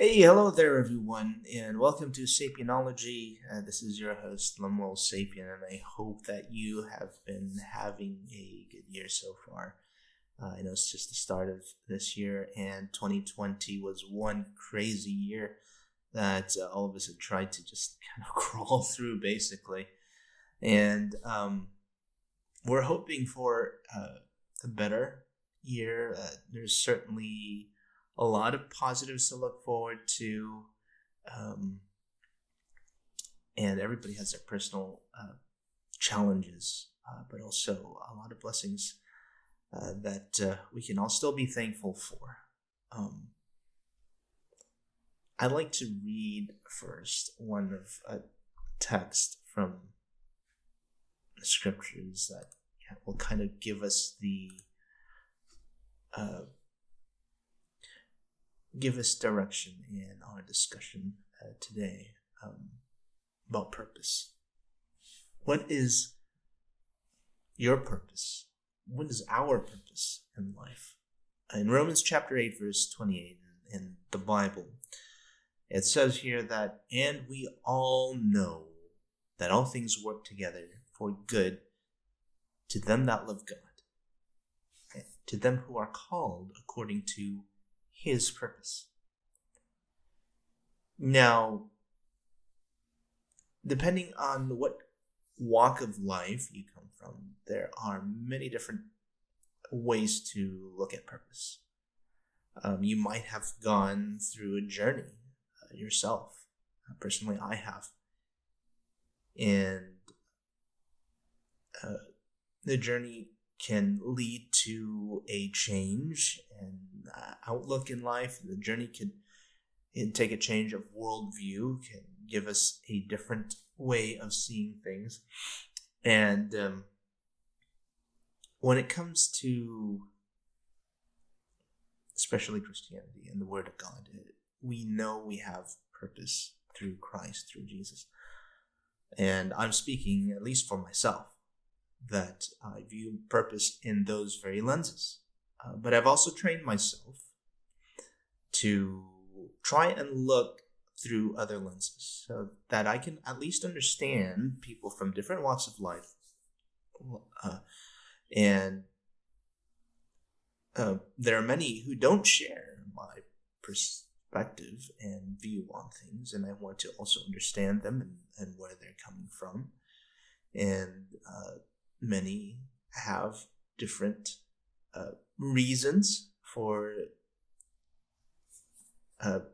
Hey, hello there, everyone, and welcome to Sapianology. This is your host, Lemuel Sapien, and I hope that you have been having a good year so far. I know it's just the start of this year, and 2020 was one crazy year that all of us have tried to just kind of crawl through, basically. And we're hoping for a better year. There's certainly a lot of positives to look forward to, and everybody has their personal challenges, but also a lot of blessings that we can all still be thankful for. I'd like to read first one of a text from the scriptures that will kind of give us direction in our discussion today about purpose. What is your purpose? What is our purpose in life? In Romans chapter 8, verse 28 in the Bible, it says here that, "And we all know that all things work together for good to them that love God, to them who are called according to His purpose." Now, depending on what walk of life you come from, there are many different ways to look at purpose. You might have gone through a journey yourself. Personally, I have. And the journey can lead to a change and outlook in life. The journey can take a change of worldview, can give us a different way of seeing things. And when it comes to especially Christianity and the Word of God, we know we have purpose through Christ, through Jesus. And I'm speaking, at least for myself, that I view purpose in those very lenses. But I've also trained myself to try and look through other lenses so that I can at least understand people from different walks of life. And there are many who don't share my perspective and view on things, and I want to also understand them and where they're coming from. And many have different reasons for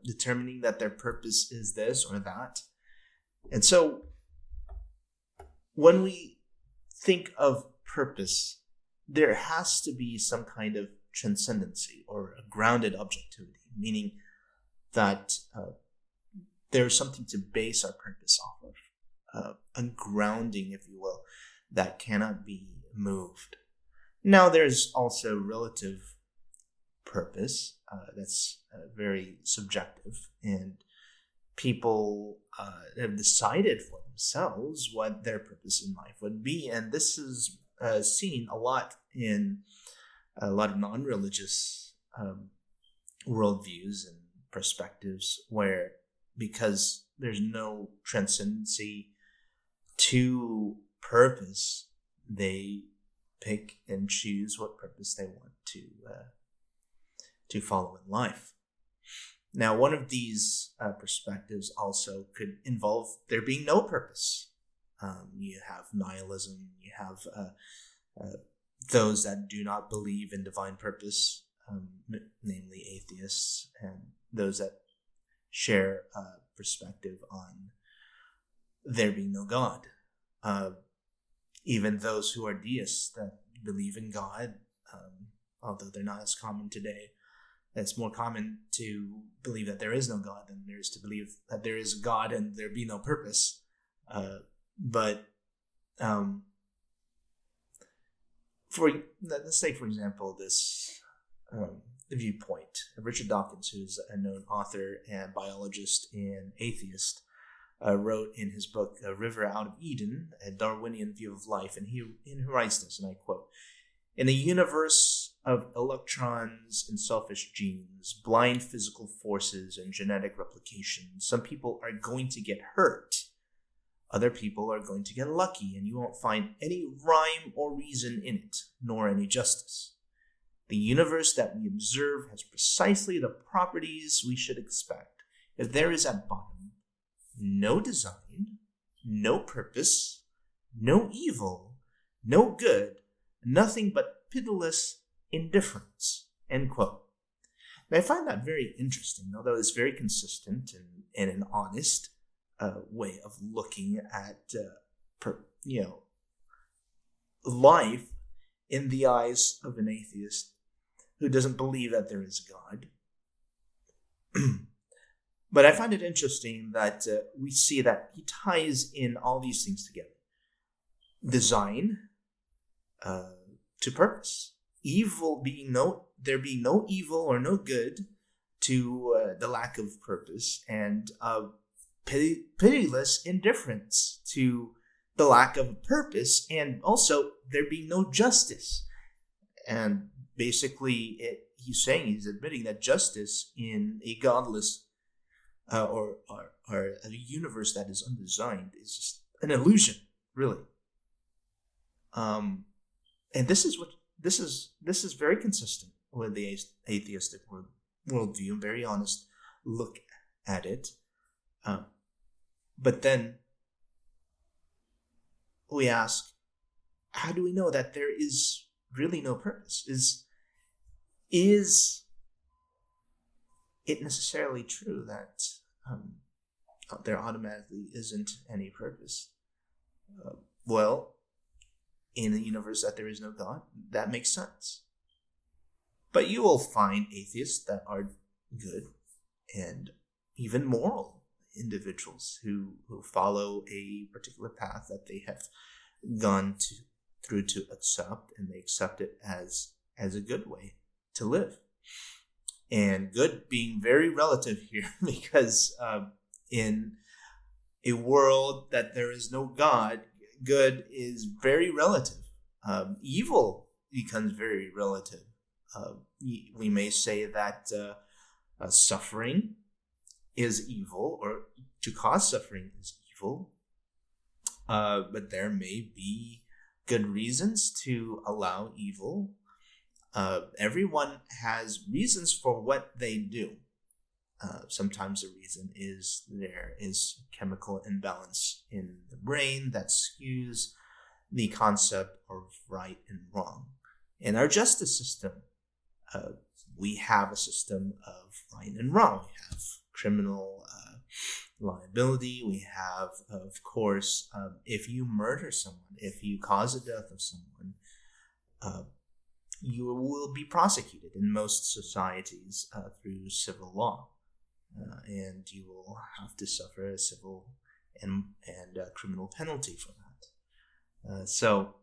determining that their purpose is this or that. And so when we think of purpose, there has to be some kind of transcendency or a grounded objectivity, meaning that there's something to base our purpose off of, a grounding, if you will, that cannot be moved. Now, there's also relative purpose that's very subjective, and people have decided for themselves what their purpose in life would be, and this is seen a lot in a lot of non-religious worldviews and perspectives, where because there's no transcendency to purpose, they pick and choose what purpose they want to follow in life. Now, one of these perspectives also could involve there being no purpose. You have nihilism, you have those that do not believe in divine purpose, namely atheists, and those that share a perspective on there being no God. Even those who are deists that believe in God, although they're not as common today. It's more common to believe that there is no God than there is to believe that there is God and there be no purpose. But let's say, for example, this viewpoint. Richard Dawkins, who's a known author and biologist and atheist, wrote in his book, A River Out of Eden, a Darwinian view of life, and he writes this, and I quote, "In a universe of electrons and selfish genes, blind physical forces, and genetic replication, some people are going to get hurt. Other people are going to get lucky, and you won't find any rhyme or reason in it, nor any justice. The universe that we observe has precisely the properties we should expect. If there is at bottom no design, no purpose, no evil, no good, nothing but pitiless indifference. End quote. And I find that very interesting, although it's very consistent and an honest way of looking at life in the eyes of an atheist who doesn't believe that there is a God. But I find it interesting that we see that he ties in all these things together. Design to purpose. There being no evil or no good to the lack of purpose, and pitiless indifference to the lack of purpose, and also there being no justice. And basically he's admitting that justice in a godless or a universe that is undesigned is just an illusion, really. And this is very consistent with the atheistic worldview, and very honest look at it. But then we ask, how do we know that there is really no purpose? Is it necessarily true that there automatically isn't any purpose? Well, in a universe that there is no God, that makes sense. But you will find atheists that are good and even moral individuals who follow a particular path that they have gone through to accept, and they accept it as a good way to live. And good being very relative here, because in a world that there is no God, good is very relative. Evil becomes very relative. We may say that suffering is evil, or to cause suffering is evil, but there may be good reasons to allow evil. Everyone has reasons for what they do. Sometimes the reason is there is chemical imbalance in the brain that skews the concept of right and wrong. In our justice system, we have a system of right and wrong. We have criminal liability. We have, of course, if you murder someone, if you cause the death of someone, you will be prosecuted in most societies through civil law. And you will have to suffer a civil and criminal penalty for that. So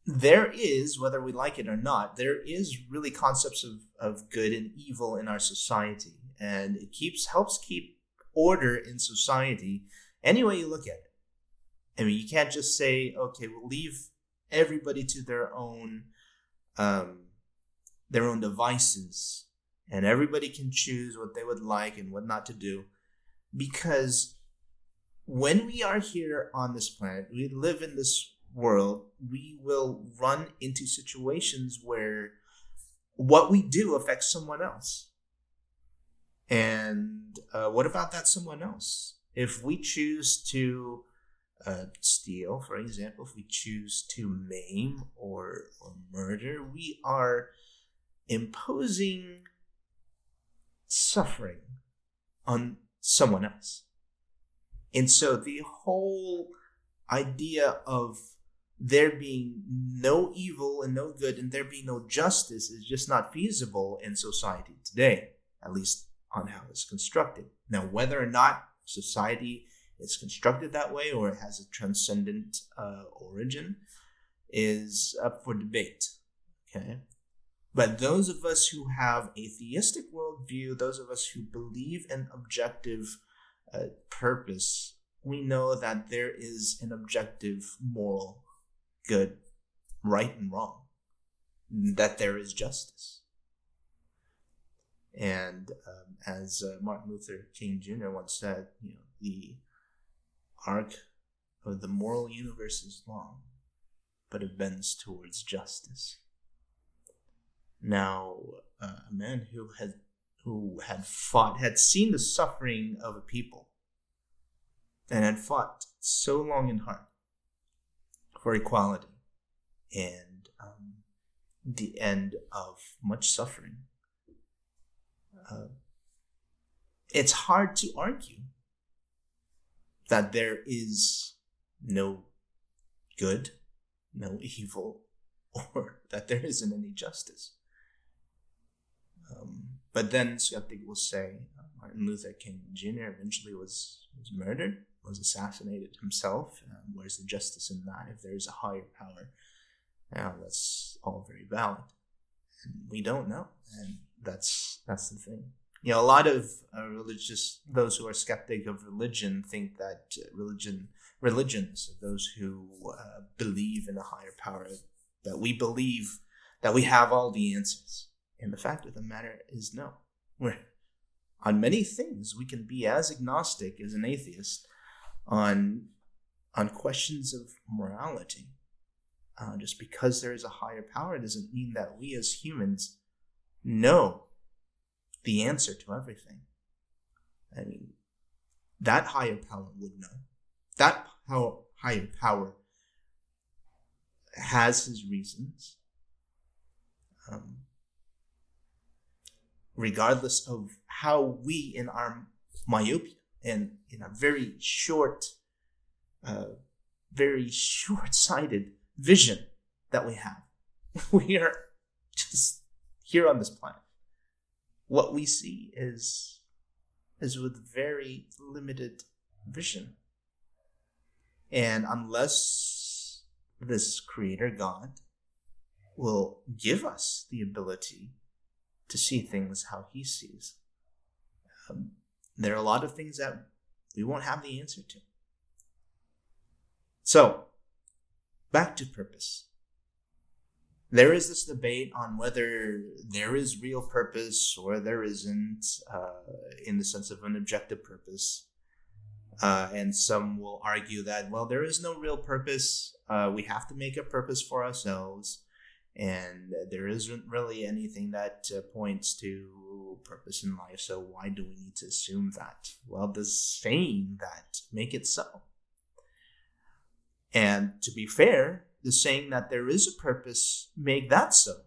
there is, whether we like it or not, there is really concepts of good and evil in our society. And it helps keep order in society any way you look at it. I mean, you can't just say, okay, we'll leave everybody to their own devices, and everybody can choose what they would like and what not to do. Because when we are here on this planet, we live in this world, we will run into situations where what we do affects someone else. And what about that someone else? If we choose to steal, for example, if we choose to maim or murder, we are imposing suffering on someone else. And so the whole idea of there being no evil and no good and there being no justice is just not feasible in society today, at least on how it's constructed. Now, whether or not society is constructed that way or it has a transcendent origin is up for debate. Okay? But those of us who have a theistic worldview, those of us who believe in objective purpose, we know that there is an objective moral good, right and wrong. that there is justice. And as Martin Luther King Jr. once said, the arc of the moral universe is long, but it bends towards justice. Now, a man who had seen the suffering of a people, and had fought so long and hard for equality and the end of much suffering. It's hard to argue that there is no good, no evil, or that there isn't any justice. But then skeptics will say Martin Luther King Jr. eventually was murdered, was assassinated himself. Where's the justice in that if there's a higher power? Now, that's all very valid. And we don't know, and that's the thing. A lot of those who are skeptic of religion think that religions, those who believe in a higher power, that we believe that we have all the answers. And the fact of the matter is no. On many things, we can be as agnostic as an atheist on questions of morality. Just because there is a higher power doesn't mean that we as humans know the answer to everything. I mean, that higher power would know. That higher power has his reasons. Regardless of how we, in our myopia and in a very short-sighted vision that we have, we are just here on this planet. What we see is with very limited vision. And unless this Creator God will give us the ability to see things how He sees, there are a lot of things that we won't have the answer to. So, back to purpose. There is this debate on whether there is real purpose or there isn't, in the sense of an objective purpose. And some will argue that, well, there is no real purpose. We have to make a purpose for ourselves. And there isn't really anything that points to purpose in life. So why do we need to assume that? Well, does saying that make it so? And to be fair, the saying that there is a purpose make that so.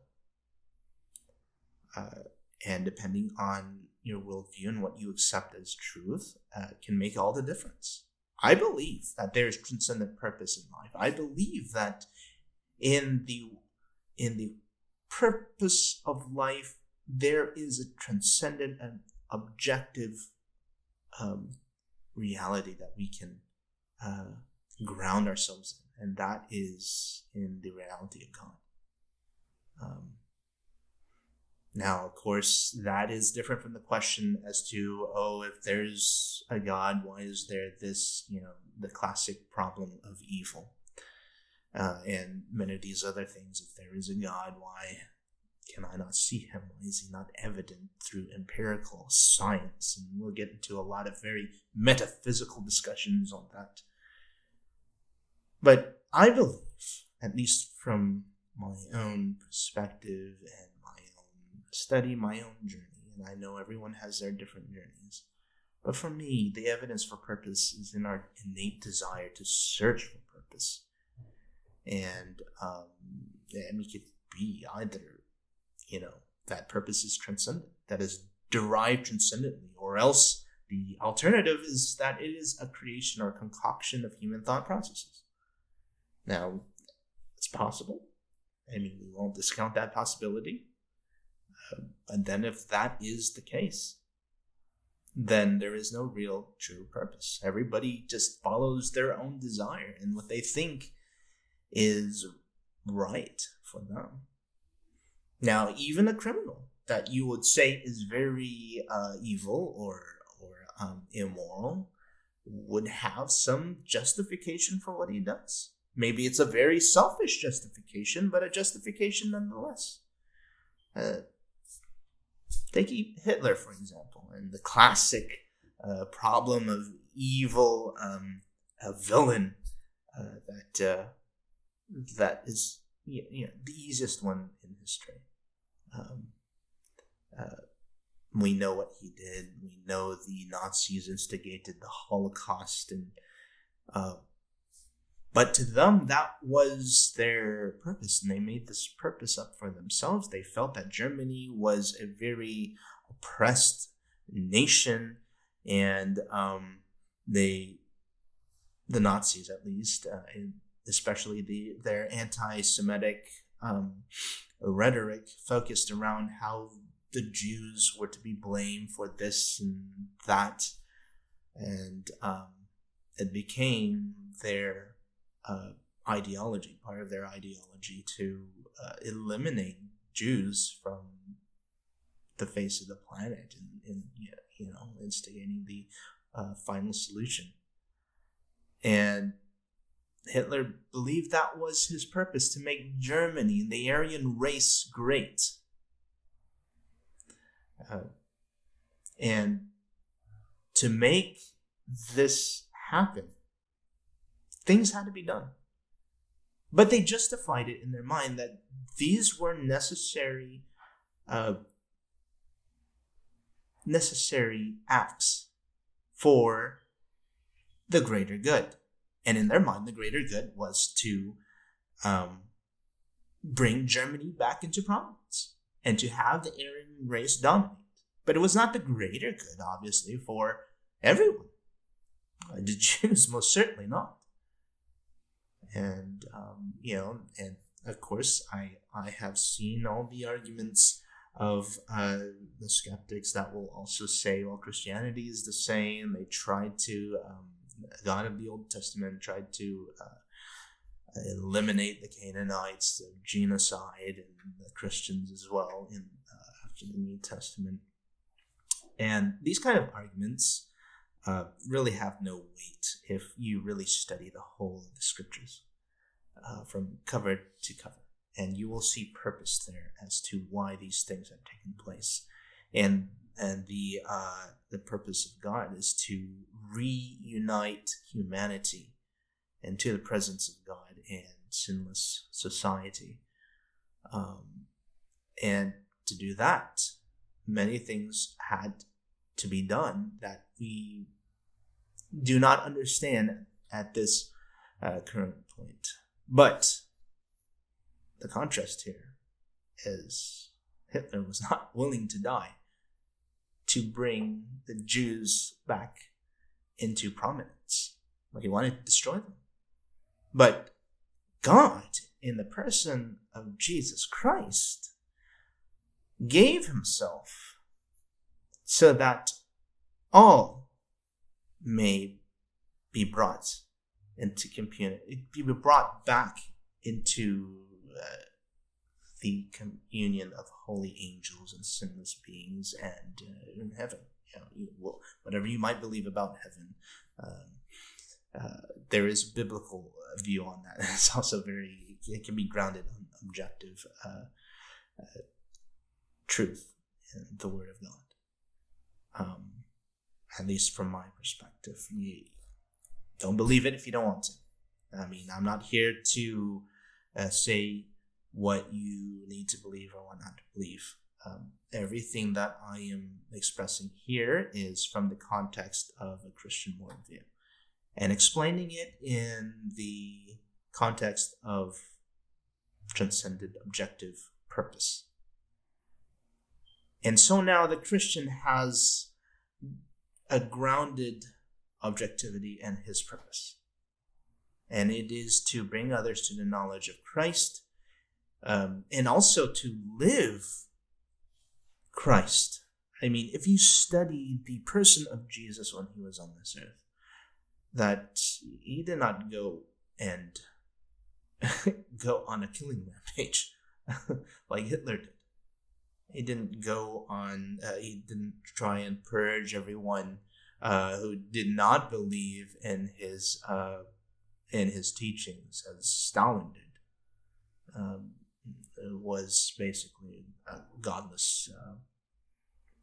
And depending on your worldview and what you accept as truth, can make all the difference. I believe that there is transcendent purpose in life. I believe that in the purpose of life, there is a transcendent and objective reality that we can ground ourselves in, and that is in the reality of God. Now, of course, that is different from the question as to, if there's a God, why is there this, the classic problem of evil? And many of these other things. If there is a God, why can I not see Him? Why is He not evident through empirical science? And we'll get into a lot of very metaphysical discussions on that. But I believe, at least from my own perspective and my own study, my own journey, and I know everyone has their different journeys, but for me, the evidence for purpose is in our innate desire to search for purpose. And it could be either, that purpose is transcendent, that is derived transcendently, or else the alternative is that it is a creation or a concoction of human thought processes. Now, it's possible. I mean, we won't discount that possibility. And then if that is the case, then there is no real true purpose. Everybody just follows their own desire and what they think is right for them. Now, even a criminal that you would say is very evil or immoral would have some justification for what he does. Maybe it's a very selfish justification, but a justification nonetheless. Take Hitler, for example, and the classic problem of evil, a villain that is the easiest one in history. We know what he did. We know the Nazis instigated the Holocaust, and but to them that was their purpose, and they made this purpose up for themselves. They felt that Germany was a very oppressed nation, and the Nazis, at least, especially their anti-Semitic rhetoric, focused around how the Jews were to be blamed for this and that, and it became their ideology, part of their ideology, to eliminate Jews from the face of the planet, and instigating the final solution. And Hitler believed that was his purpose, to make Germany, the Aryan race, great. And to make this happen, things had to be done. But they justified it in their mind that these were necessary acts for the greater good. And in their mind, the greater good was to bring Germany back into prominence and to have the Aryan race dominate. But it was not the greater good, obviously, for everyone. The Jews, most certainly not. And, and of course, I have seen all the arguments of the skeptics that will also say, well, Christianity is the same. They tried to, God of the Old Testament tried to eliminate the Canaanites, the genocide, and the Christians as well after the New Testament. And these kind of arguments really have no weight if you really study the whole of the scriptures from cover to cover. And you will see purpose there as to why these things have taken place. And the purpose of God is to reunite humanity into the presence of God and sinless society. And to do that, many things had to be done that we do not understand at this current point. But the contrast here is Hitler was not willing to die to bring the Jews back into prominence. He wanted to destroy them. But God, in the person of Jesus Christ, gave himself so that all may be brought into community, be brought back into the communion of holy angels and sinless beings, and in heaven. Whatever you might believe about heaven, there is a biblical view on that. It's also it can be grounded on objective truth in the Word of God. At least from my perspective. You don't believe it if you don't want to. I'm not here to say what you need to believe or what not to believe. Everything that I am expressing here is from the context of a Christian worldview, and explaining it in the context of transcendent objective purpose. And so now the Christian has a grounded objectivity and his purpose. And it is to bring others to the knowledge of Christ, and also to live Christ. If you study the person of Jesus when he was on this earth, that he did not go and go on a killing rampage like Hitler did. He didn't go on, he didn't try and purge everyone who did not believe in his in his teachings as Stalin did. Was basically a godless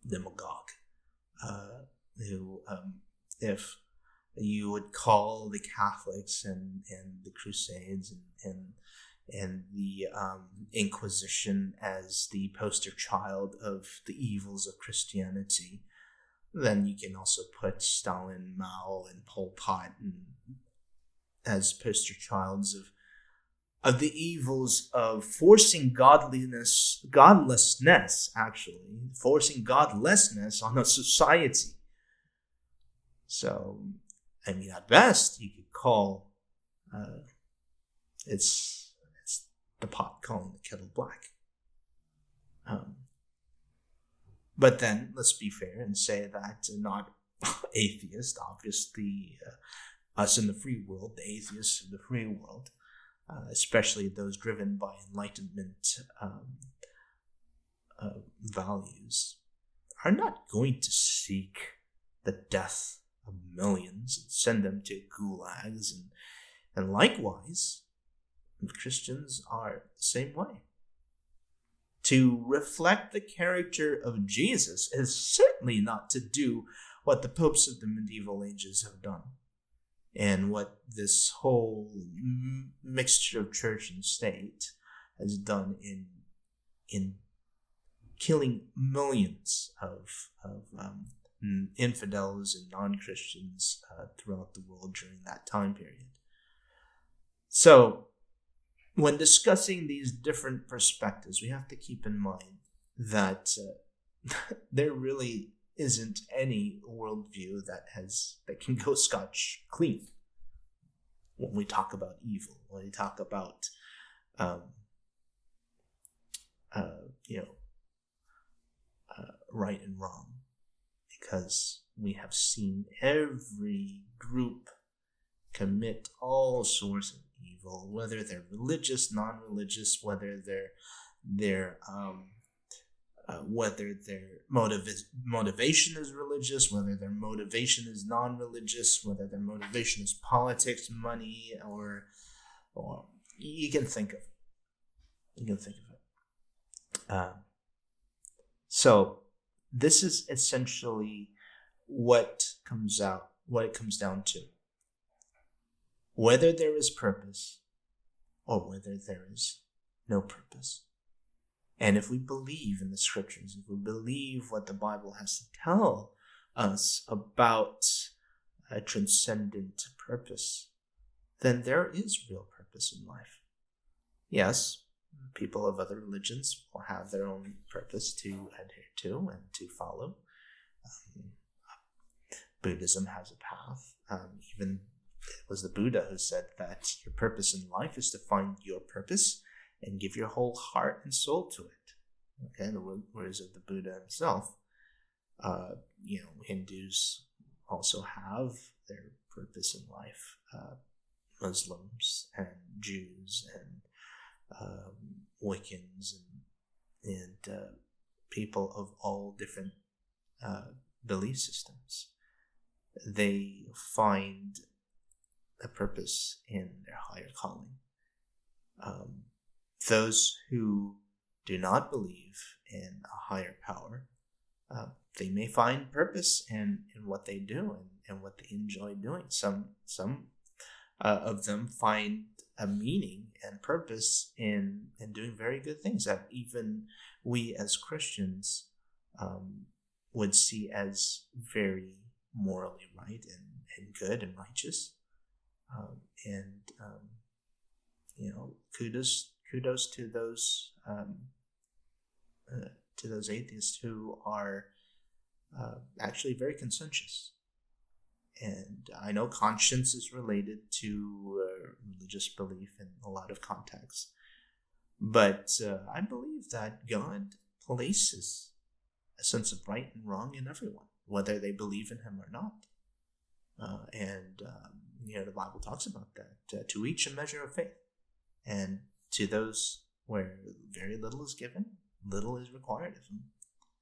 demagogue who, if you would call the Catholics and the Crusades and the Inquisition as the poster child of the evils of Christianity, then you can also put Stalin, Mao, and Pol Pot as poster childs of the evils of forcing godlessness on a society. So, I mean, at best, you could call it's the pot calling the kettle black. But then, let's be fair and say that not atheists, obviously, us in the free world, the atheists in the free world, especially those driven by Enlightenment values, are not going to seek the death of millions and send them to gulags. And likewise, Christians are the same way. To reflect the character of Jesus is certainly not to do what the popes of the medieval ages have done, and what this whole mixture of church and state has done in killing millions of infidels and non-Christians throughout the world during that time period. So, when discussing these different perspectives, we have to keep in mind that there really isn't any worldview that can go scotch clean when we talk about evil, when we talk about right and wrong, because we have seen every group commit all sorts of evil, whether they're religious, non-religious, whether their motivation is religious, whether their motivation is non-religious, whether their motivation is politics, money, or you can think of it. So this is essentially what it comes down to. Whether there is purpose or whether there is no purpose. And if we believe in the scriptures, if we believe what the Bible has to tell us about a transcendent purpose, then there is real purpose in life. Yes, people of other religions will have their own purpose to adhere to and to follow. Buddhism has a path. Even it was the Buddha who said that your purpose in life is to find your purpose and give your whole heart and soul to it. Okay, the words of the Buddha himself. Hindus also have their purpose in life. Muslims and Jews and Wiccans and people of all different belief systems. They find a purpose in their higher calling. Those who do not believe in a higher power, they may find purpose in what they do and what they enjoy doing. Some of them find a meaning and purpose in doing very good things that even we as Christians would see as very morally right and good and righteous. Kudos to those atheists who are actually very conscientious. And I know conscience is related to religious belief in a lot of contexts, but I believe that God places a sense of right and wrong in everyone, whether they believe in Him or not. The Bible talks about that. To each a measure of faith. And to those where very little is given, little is required of them.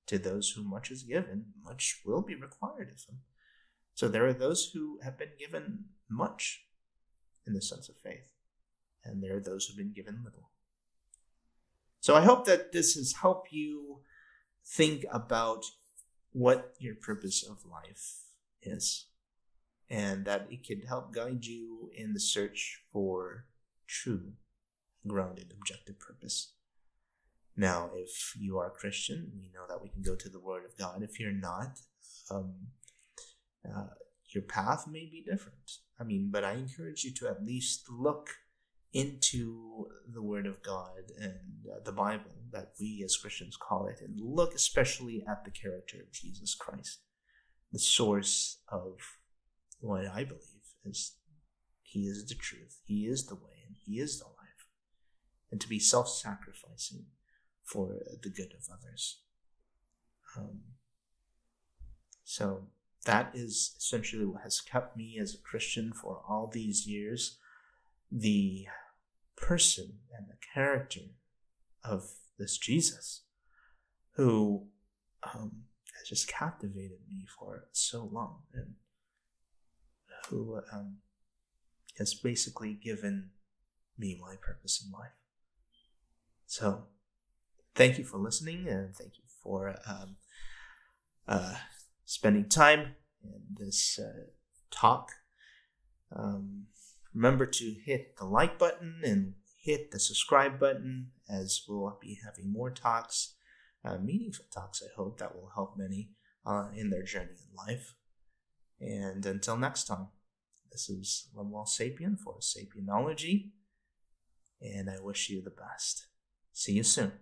To those who much is given, much will be required of them. So there are those who have been given much, in the sense of faith, and there are those who've been given little. So I hope that this has helped you think about what your purpose of life is, and that it could help guide you in the search for true, grounded, objective purpose. Now, if you are a Christian, we know that we can go to the Word of God. If you're not, your path may be different. But I encourage you to at least look into the Word of God and the Bible, that we as Christians call it, and look especially at the character of Jesus Christ, the source of what I believe is He is the truth, He is the way, and He is the life, and to be self-sacrificing for the good of others. So that is essentially what has kept me as a Christian for all these years. The person and the character of this Jesus, who has just captivated me for so long, and who has basically given me my purpose in life. So thank you for listening, and thank you for spending time in this talk. Remember to hit the like button and hit the subscribe button, as we'll be having more talks, meaningful talks, I hope, that will help many in their journey in life. And until next time, this is Lemuel Sapien for Sapianology, and I wish you the best. See you soon.